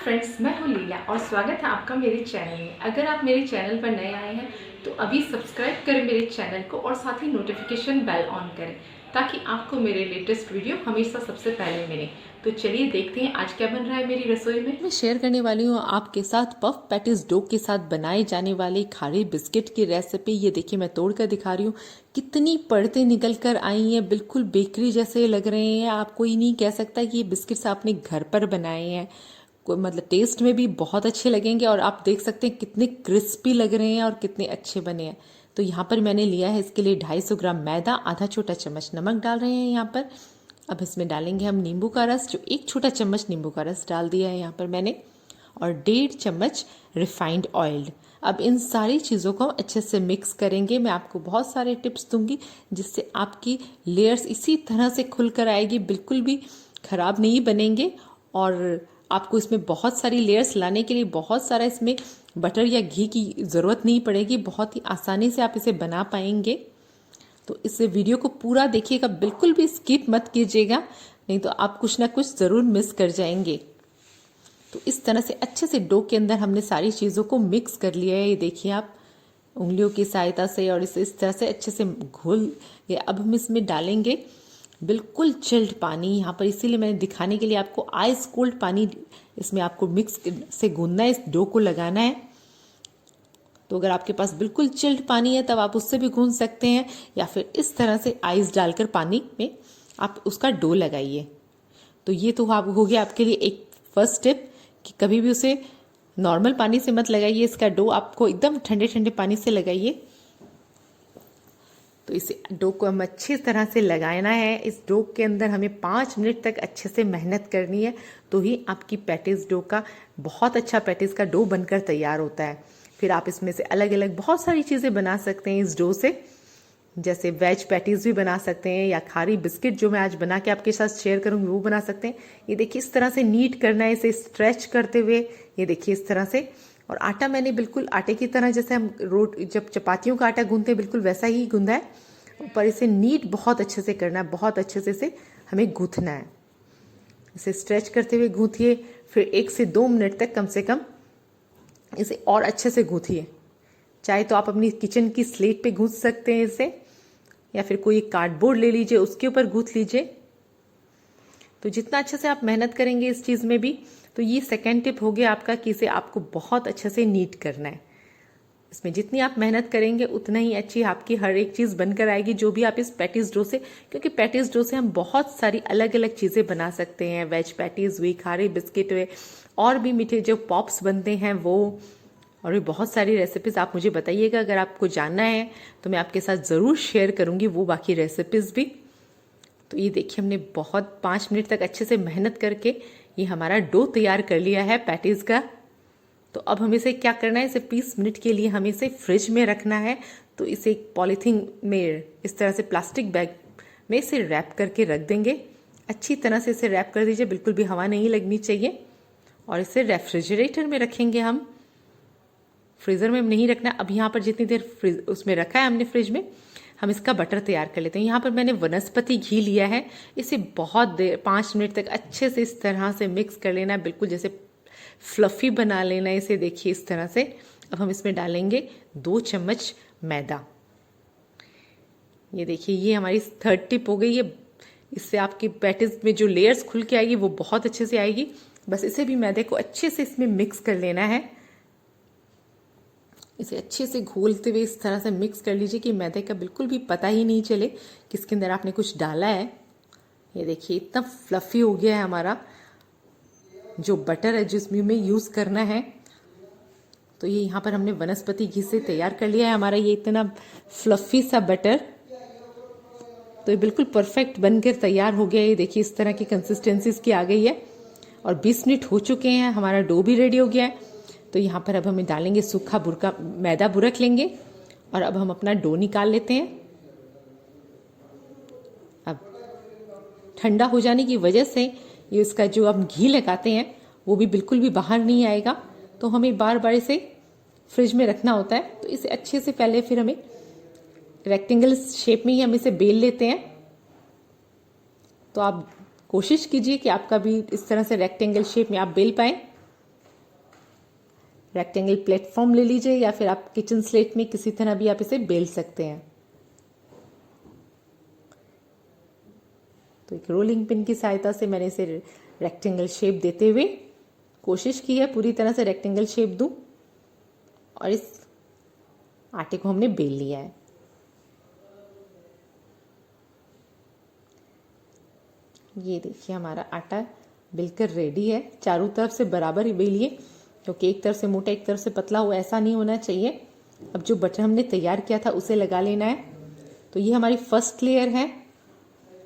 Friends, मैं हूँ लीला और स्वागत है आपका मेरे चैनल में। अगर आप मेरे चैनल पर नए आए हैं तो अभी सब्सक्राइब करें मेरे चैनल को और साथ ही नोटिफिकेशन बेल ऑन करें ताकि आपको मेरे लेटेस्ट वीडियो हमेशा सबसे पहले मिले। तो चलिए देखते हैं आज क्या बन रहा है मेरी रसोई में। मैं शेयर करने वाली हूँ आपके साथ पफ पैटिस डो के साथ बनाए जाने वाले खारे बिस्किट की रेसिपी। ये देखिए मैं तोड़ कर दिखा रही हूँ, कितनी परतें निकल कर आई हैं, बिल्कुल बेकरी जैसे लग रहे हैं। आप कोई नहीं कह सकता कि ये बिस्किट्स आपने घर पर बनाए हैं। मतलब टेस्ट में भी बहुत अच्छे लगेंगे और आप देख सकते हैं कितने क्रिस्पी लग रहे हैं और कितने अच्छे बने हैं। तो यहाँ पर मैंने लिया है इसके लिए 250 ग्राम मैदा, आधा छोटा चम्मच नमक डाल रहे हैं यहाँ पर। अब इसमें डालेंगे हम नींबू का रस, जो 1 छोटा चम्मच नींबू का रस डाल दिया है यहाँ पर मैंने, और 1.5 चम्मच रिफाइंड ऑयल। अब इन सारी चीज़ों को अच्छे से मिक्स करेंगे। मैं आपको बहुत सारे टिप्स दूंगी जिससे आपकी लेयर्स इसी तरह से खुल कर आएगी, बिल्कुल भी खराब नहीं बनेंगे। और आपको इसमें बहुत सारी लेयर्स लाने के लिए बहुत सारा इसमें बटर या घी की ज़रूरत नहीं पड़ेगी, बहुत ही आसानी से आप इसे बना पाएंगे। तो इस वीडियो को पूरा देखिएगा, बिल्कुल भी स्किप मत कीजिएगा, नहीं तो आप कुछ ना कुछ ज़रूर मिस कर जाएंगे। तो इस तरह से अच्छे से डो के अंदर हमने सारी चीज़ों को मिक्स कर लिया है। ये देखिए आप उंगलियों की सहायता से और इस तरह से अच्छे से घोल गया। अब हम इसमें डालेंगे बिल्कुल चिल्ड पानी यहाँ पर, इसीलिए मैंने दिखाने के लिए आपको आइस कोल्ड पानी इसमें आपको मिक्स से गूंदना है, इस डो को लगाना है। तो अगर आपके पास बिल्कुल चिल्ड पानी है तब आप उससे भी गूंद सकते हैं, या फिर इस तरह से आइस डालकर पानी में आप उसका डो लगाइए। तो ये तो आप हो गया आपके लिए एक फर्स्ट टिप कि कभी भी उसे नॉर्मल पानी से मत लगाइए, इसका डो आपको एकदम ठंडे ठंडे पानी से लगाइए। तो इस डो को हम अच्छी तरह से लगाना है। इस डो के अंदर हमें 5 मिनट तक अच्छे से मेहनत करनी है, तो ही आपकी पैटिस डो का बहुत अच्छा पैटिस का डो बनकर तैयार होता है। फिर आप इसमें से अलग अलग बहुत सारी चीज़ें बना सकते हैं इस डो से, जैसे वेज पैटीज भी बना सकते हैं, या खारी बिस्किट जो मैं आज बना के आपके साथ शेयर करूँगी वो बना सकते हैं। ये देखिए इस तरह से नीट करना है, इसे स्ट्रेच करते हुए, ये देखिए इस तरह से। और आटा मैंने बिल्कुल आटे की तरह, जैसे हम जब चपातियों का आटा गूंदते हैं बिल्कुल वैसा ही गूंदा है। पर इसे नीट बहुत अच्छे से करना है, बहुत अच्छे से इसे हमें गूंथना है। इसे स्ट्रेच करते हुए गूंथिए, फिर 1 से 2 मिनट तक कम से कम इसे और अच्छे से गूंथिए। चाहे तो आप अपनी किचन की स्लेट पे गूंथ सकते हैं इसे, या फिर कोई कार्डबोर्ड ले लीजिए उसके ऊपर गूंथ लीजिए। तो जितना अच्छे से आप मेहनत करेंगे इस चीज़ में भी, तो ये सेकेंड टिप हो गया आपका कि इसे आपको बहुत अच्छे से नीट करना है। इसमें जितनी आप मेहनत करेंगे उतना ही अच्छी आपकी हर एक चीज़ बनकर आएगी, जो भी आप इस पैटिस डो से, क्योंकि पैटिस डो से हम बहुत सारी अलग अलग चीज़ें बना सकते हैं। वेज पैटिस हुई, खारे बिस्किट हुए, और भी मीठे जो पॉप्स बनते हैं वो, और भी बहुत सारी रेसिपीज़ आप मुझे बताइएगा। अगर आपको जानना है तो मैं आपके साथ ज़रूर शेयर करूँगी वो बाकी रेसिपीज़ भी। तो ये देखिए हमने बहुत 5 मिनट तक अच्छे से मेहनत करके ये हमारा डो तैयार कर लिया है पैटीज़ का। तो अब हमें इसे क्या करना है, इसे 20 मिनट के लिए हमें इसे फ्रिज में रखना है। तो इसे एक पॉलीथीन में, इस तरह से प्लास्टिक बैग में इसे रैप करके रख देंगे। अच्छी तरह से इसे रैप कर दीजिए, बिल्कुल भी हवा नहीं लगनी चाहिए। और इसे रेफ्रिजरेटर में रखेंगे हम, फ्रीज़र में नहीं रखना। अब यहाँ पर जितनी देर फ्रिज उसमें रखा है हमने फ्रिज में, हम इसका बटर तैयार कर लेते हैं। यहाँ पर मैंने वनस्पति घी लिया है, इसे बहुत देर 5 मिनट तक अच्छे से इस तरह से मिक्स कर लेना है, बिल्कुल जैसे फ्लफ़ी बना लेना है इसे। देखिए इस तरह से। अब हम इसमें डालेंगे 2 चम्मच मैदा। ये देखिए ये हमारी थर्ड टिप हो गई है। इससे आपकी पैटिस में जो लेयर्स खुल के आएगी वो बहुत अच्छे से आएगी। बस इसे भी मैदे को अच्छे से इसमें मिक्स कर लेना है। इसे अच्छे से घोलते हुए इस तरह से मिक्स कर लीजिए कि मैदे का बिल्कुल भी पता ही नहीं चले कि इसके अंदर आपने कुछ डाला है। ये देखिए इतना फ्लफ़ी हो गया है हमारा जो बटर है जिसमें हमें यूज़ करना है। तो ये यहाँ पर हमने वनस्पति घी से तैयार कर लिया है हमारा ये इतना फ्लफ़ी सा बटर। तो ये बिल्कुल परफेक्ट बनकर तैयार हो गया है। ये देखिए इस तरह की कंसिस्टेंसी इसकी आ गई है, और 20 मिनट हो चुके हैं, हमारा डो भी रेडी हो गया है। तो यहाँ पर अब हमें डालेंगे सूखा बुरका मैदा बुरक लेंगे, और अब हम अपना डो निकाल लेते हैं। अब ठंडा हो जाने की वजह से ये इसका जो हम घी लगाते हैं वो भी बिल्कुल भी बाहर नहीं आएगा। तो हमें बार बार इसे फ्रिज में रखना होता है। तो इसे अच्छे से पहले फिर हमें रेक्टेंगल शेप में ही हम इसे बेल लेते हैं। तो आप कोशिश कीजिए कि आपका भी इस तरह से रेक्टेंगल शेप में आप बेल पाएँ। रेक्टेंगल प्लेटफॉर्म ले लीजिए या फिर आप किचन स्लेट में किसी तरह भी आप इसे बेल सकते हैं। तो एक रोलिंग पिन की सहायता से मैंने इसे रेक्टेंगल शेप देते हुए कोशिश की है पूरी तरह से रेक्टेंगल शेप दूं, और इस आटे को हमने बेल लिया है। ये देखिए हमारा आटा बिल्कुल रेडी है। चारों तरफ से बराबर ही बेलिए, क्योंकि एक तरफ से मोटा एक तरफ से पतला हो ऐसा नहीं होना चाहिए। अब जो बटर हमने तैयार किया था उसे लगा लेना है। तो ये हमारी फर्स्ट लेयर है।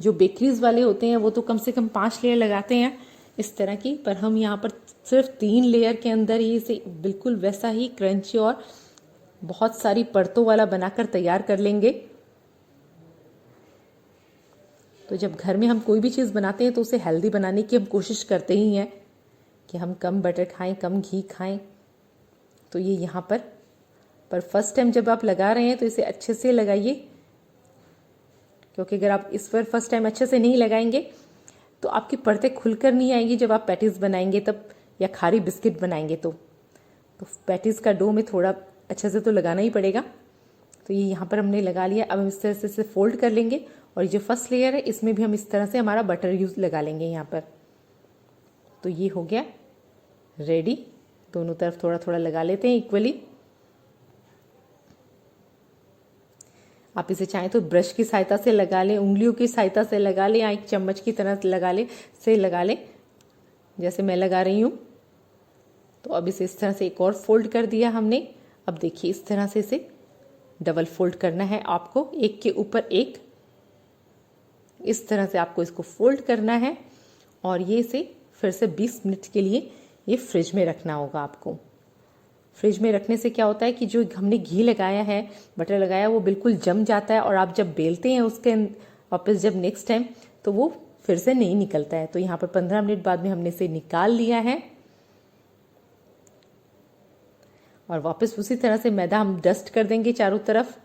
जो बेकरीज वाले होते हैं वो तो कम से कम 5 लेयर लगाते हैं इस तरह की, पर हम यहाँ पर सिर्फ 3 लेयर के अंदर ही इसे बिल्कुल वैसा ही क्रंची और बहुत सारी परतों वाला बनाकर तैयार कर लेंगे। तो जब घर में हम कोई भी चीज़ बनाते हैं तो उसे हेल्दी बनाने की हम कोशिश करते ही हैं कि हम कम बटर खाएं, कम घी खाएं। तो ये यहाँ पर फर्स्ट टाइम जब आप लगा रहे हैं तो इसे अच्छे से लगाइए, क्योंकि अगर आप इस पर फर्स्ट टाइम अच्छे से नहीं लगाएंगे तो आपकी परतें खुलकर नहीं आएंगी जब आप पैटीज बनाएंगे तब, या खारी बिस्किट बनाएंगे तो पैटीज का डो में थोड़ा अच्छे से तो लगाना ही पड़ेगा। तो ये यहाँ पर हमने लगा लिया। अब हम इस तरह से इसे फोल्ड कर लेंगे, और ये जो फर्स्ट लेयर है इसमें भी हम इस तरह से हमारा बटर यूज लगा लेंगे यहाँ पर। तो ये हो गया रेडी। दोनों तरफ थोड़ा थोड़ा लगा लेते हैं इक्वली। आप इसे चाहें तो ब्रश की सहायता से लगा लें, उंगलियों की सहायता से लगा लें, या एक चम्मच की तरह लगा लें जैसे मैं लगा रही हूँ। तो अब इसे इस तरह से एक और फोल्ड कर दिया हमने। अब देखिए इस तरह से इसे डबल फोल्ड करना है आपको, एक के ऊपर एक। इस तरह से आपको इसको फोल्ड करना है, और ये इसे फिर से 20 मिनट के लिए ये फ्रिज में रखना होगा आपको। फ्रिज में रखने से क्या होता है कि जो हमने घी लगाया है, बटर लगाया, वो बिल्कुल जम जाता है, और आप जब बेलते हैं उसके वापस जब नेक्स्ट टाइम तो वो फिर से नहीं निकलता है। तो यहाँ पर 15 मिनट बाद में हमने इसे निकाल लिया है, और वापस उसी तरह से मैदा हम डस्ट कर देंगे चारों तरफ।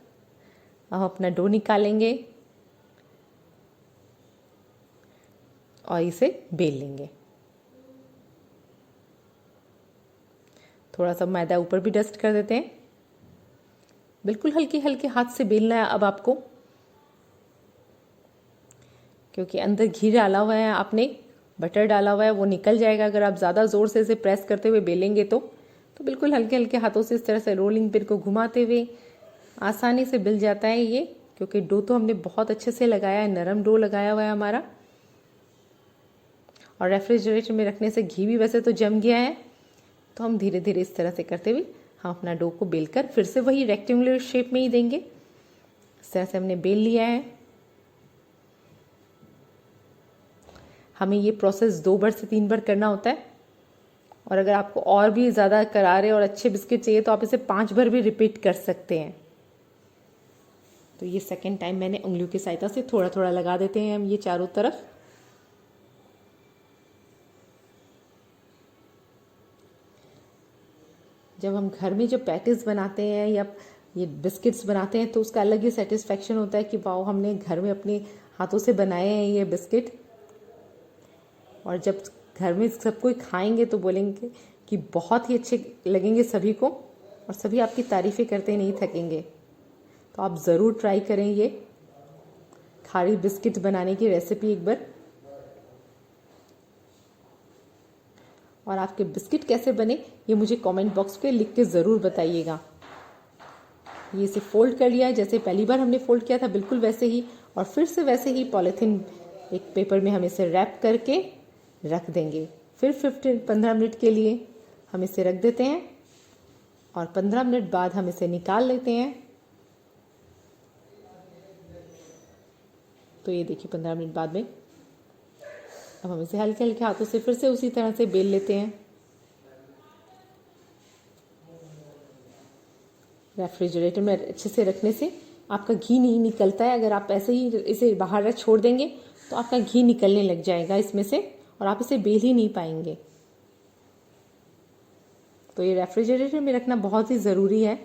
अब अपना डो निकालेंगे और इसे बेल लेंगे। थोड़ा सा मैदा ऊपर भी डस्ट कर देते हैं। बिल्कुल हल्के हल्के हाथ से बेलना है अब आपको, क्योंकि अंदर घी डाला हुआ है, आपने बटर डाला हुआ है, वो निकल जाएगा अगर आप ज़्यादा ज़ोर से इसे प्रेस करते हुए बेलेंगे तो बिल्कुल हल्के हल्के हाथों से इस तरह से रोलिंग पिन को घुमाते हुए आसानी से बिल जाता है ये, क्योंकि डो तो हमने बहुत अच्छे से लगाया है, नरम डो लगाया हुआ है हमारा। और रेफ्रिजरेटर में रखने से घी भी वैसे तो जम गया है। तो हम धीरे धीरे इस तरह से करते हुए हम अपना डो को बेलकर फिर से वही रेक्टेंगुलर शेप में ही देंगे। इस तरह से हमने बेल लिया है। हमें ये प्रोसेस 2 बार से 3 बार करना होता है, और अगर आपको और भी ज़्यादा करारे और अच्छे बिस्किट चाहिए तो आप इसे 5 बार भी रिपीट कर सकते हैं। तो ये सेकेंड टाइम मैंने उंगलियों की सहायता से थोड़ा थोड़ा लगा देते हैं हम ये चारों तरफ। जब हम घर में जो पैटीज बनाते हैं या ये बिस्किट्स बनाते हैं तो उसका अलग ही सेटिस्फेक्शन होता है कि वाओ, हमने घर में अपने हाथों से बनाए हैं ये बिस्किट। और जब घर में सब कोई खाएंगे तो बोलेंगे कि बहुत ही अच्छे लगेंगे सभी को, और सभी आपकी तारीफ़ें करते नहीं थकेंगे। तो आप ज़रूर ट्राई करें ये खारी बिस्किट बनाने की रेसिपी एक बार। और आपके बिस्किट कैसे बने ये मुझे कमेंट बॉक्स पे लिख के ज़रूर बताइएगा। ये इसे फोल्ड कर लिया है जैसे पहली बार हमने फोल्ड किया था, बिल्कुल वैसे ही, और फिर से वैसे ही पॉलीथीन एक पेपर में हम इसे रैप करके रख देंगे। फिर 15 मिनट के लिए हम इसे रख देते हैं, और 15 मिनट बाद हम इसे निकाल लेते हैं। तो ये देखिए 15 मिनट बाद में अब हम इसे हल्के हल्के हाथों से फिर से उसी तरह से बेल लेते हैं। रेफ्रिजरेटर में अच्छे से रखने से आपका घी नहीं निकलता है। अगर आप ऐसे ही इसे बाहर छोड़ देंगे तो आपका घी निकलने लग जाएगा इसमें से, और आप इसे बेल ही नहीं पाएंगे। तो ये रेफ्रिजरेटर में रखना बहुत ही ज़रूरी है।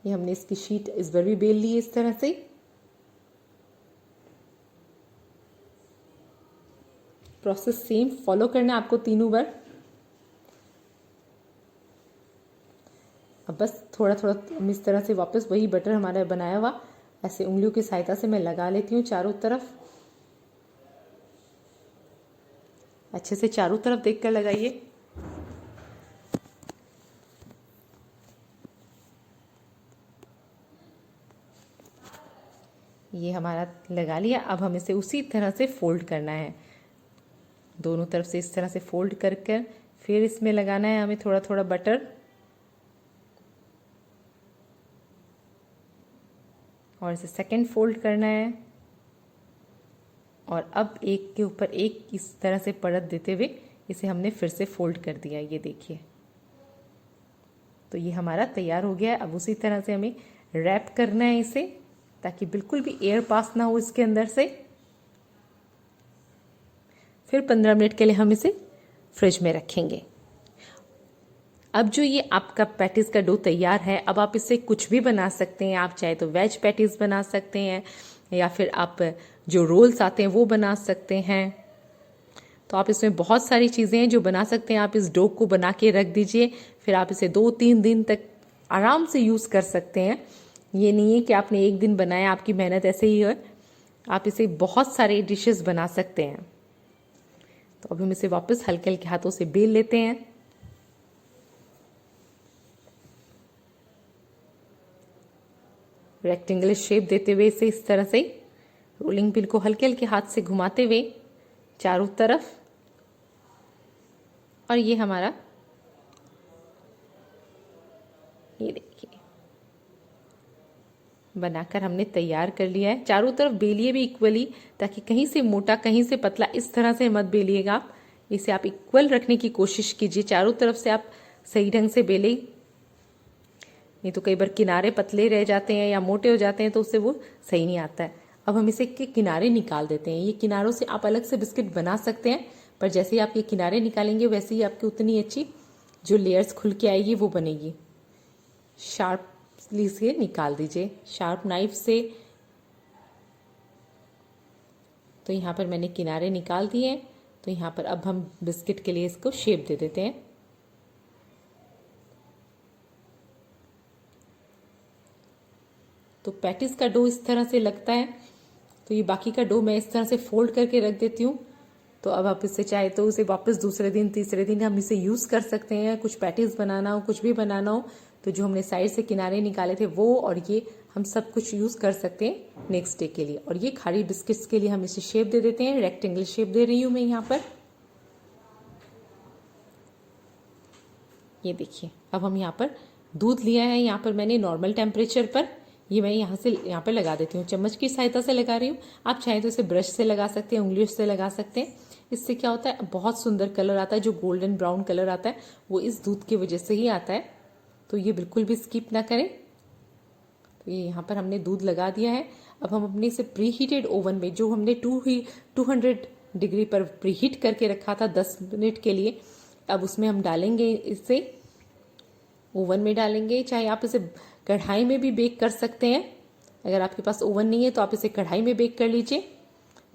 ये हमने इसकी शीट इस बार भी बेल ली है इस तरह से। प्रोसेस सेम फॉलो करना है आपको तीनों बार। अब बस थोड़ा थोड़ा इस तरह से वापस वही बटर हमारा बनाया हुआ ऐसे उंगलियों की सहायता से मैं लगा लेती हूँ चारों तरफ। अच्छे से चारों तरफ देखकर लगाइए। ये हमारा लगा लिया। अब हम इसे उसी तरह से फोल्ड करना है, दोनों तरफ से इस तरह से फोल्ड कर कर फिर इसमें लगाना है हमें थोड़ा थोड़ा बटर और इसे सेकंड फोल्ड करना है और अब एक के ऊपर एक इस तरह से परत देते हुए इसे हमने फिर से फोल्ड कर दिया। ये देखिए, तो ये हमारा तैयार हो गया है। अब उसी तरह से हमें रैप करना है इसे ताकि बिल्कुल भी एयर पास ना हो इसके अंदर से। फिर 15 मिनट के लिए हम इसे फ्रिज में रखेंगे। अब जो ये आपका पैटीज का डो तैयार है, अब आप इससे कुछ भी बना सकते हैं। आप चाहे तो वेज पैटीज बना सकते हैं या फिर आप जो रोल्स आते हैं वो बना सकते हैं। तो आप इसमें बहुत सारी चीज़ें हैं जो बना सकते हैं। आप इस डो को बना के रख दीजिए, फिर आप इसे 2-3 दिन तक आराम से यूज़ कर सकते हैं। ये नहीं है कि आपने एक दिन बनाया, आपकी मेहनत ऐसे ही है। आप इसे बहुत सारे डिशेस बना सकते हैं। तो अब हम इसे वापस हल्के हल्के हाथों से बेल लेते हैं। रेक्टेंगुलर शेप देते हुए इसे इस तरह से रोलिंग पिन को हल्के हल्के हाथ से घुमाते हुए चारों तरफ। और ये हमारा, ये देखिए, बनाकर हमने तैयार कर लिया है। चारों तरफ बेलिए भी इक्वली, ताकि कहीं से मोटा कहीं से पतला इस तरह से मत बेलिएगा आप। इसे आप इक्वल रखने की कोशिश कीजिए, चारों तरफ से आप सही ढंग से बेलें। नहीं तो कई बार किनारे पतले रह जाते हैं या मोटे हो जाते हैं तो उससे वो सही नहीं आता है। अब हम इसे के किनारे निकाल देते हैं। ये किनारों से आप अलग से बिस्किट बना सकते हैं, पर जैसे ही आप ये किनारे निकालेंगे वैसे ही आपकी उतनी अच्छी जो लेयर्स खुल के आएगी वो बनेगी। शार्पली से निकाल दीजिए, शार्प नाइफ से। तो यहाँ पर मैंने किनारे निकाल दिए। तो यहाँ पर अब हम बिस्किट के लिए इसको शेप दे देते हैं। तो पैटीज का डो इस तरह से लगता है। तो ये बाकी का डो मैं इस तरह से फोल्ड करके रख देती हूँ। तो अब आप इससे चाहे तो उसे वापस दूसरे दिन तीसरे दिन हम इसे यूज़ कर सकते हैं। कुछ पैटीज बनाना हो, कुछ भी बनाना हो, तो जो हमने साइड से किनारे निकाले थे वो और ये हम सब कुछ यूज़ कर सकते हैं नेक्स्ट डे के लिए। और ये खारी बिस्किट्स के लिए हम इसे शेप दे देते हैं। रेक्टेंगल शेप दे रही हूँ मैं यहाँ पर। ये देखिए, अब हम यहाँ पर दूध लिया है, यहाँ पर मैंने नॉर्मल टेम्परेचर पर, ये मैं यहाँ से यहाँ पर लगा देती हूँ। चम्मच की सहायता से लगा रही हूँ। आप चाहें तो इसे ब्रश से लगा सकते हैं, उंगलियों से लगा सकते हैं। इससे क्या होता है, बहुत सुंदर कलर आता है। जो गोल्डन ब्राउन कलर आता है वो इस दूध की वजह से ही आता है। तो ये बिल्कुल भी स्किप ना करें। तो ये यहाँ पर हमने दूध लगा दिया है। अब हम अपने इसे प्री हीटेड ओवन में, जो हमने 200 डिग्री पर प्री हीट करके रखा था 10 मिनट के लिए, अब उसमें हम डालेंगे, इसे ओवन में डालेंगे। चाहे आप इसे कढ़ाई में भी बेक कर सकते हैं। अगर आपके पास ओवन नहीं है तो आप इसे कढ़ाई में बेक कर लीजिए।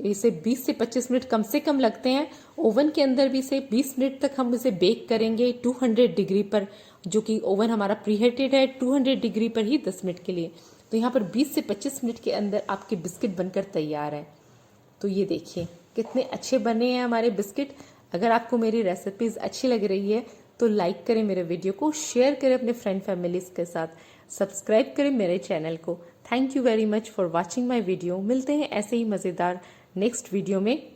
इसे 20 से 25 मिनट कम से कम लगते हैं। ओवन के अंदर भी इसे 20 मिनट तक हम इसे बेक करेंगे 200 डिग्री पर, जो कि ओवन हमारा प्रीहीटेड है 200 डिग्री पर ही 10 मिनट के लिए। तो यहाँ पर 20 से 25 मिनट के अंदर आपके बिस्किट बनकर तैयार है। तो ये देखिए कितने अच्छे बने हैं हमारे बिस्किट। अगर आपको मेरी रेसिपीज़ अच्छी लग रही है तो लाइक करें मेरे वीडियो को, शेयर करें अपने फ्रेंड फैमिलीज के साथ, सब्सक्राइब करें मेरे चैनल को। Thank you very much for watching my video. मिलते हैं ऐसे ही मज़ेदार नेक्स्ट वीडियो में।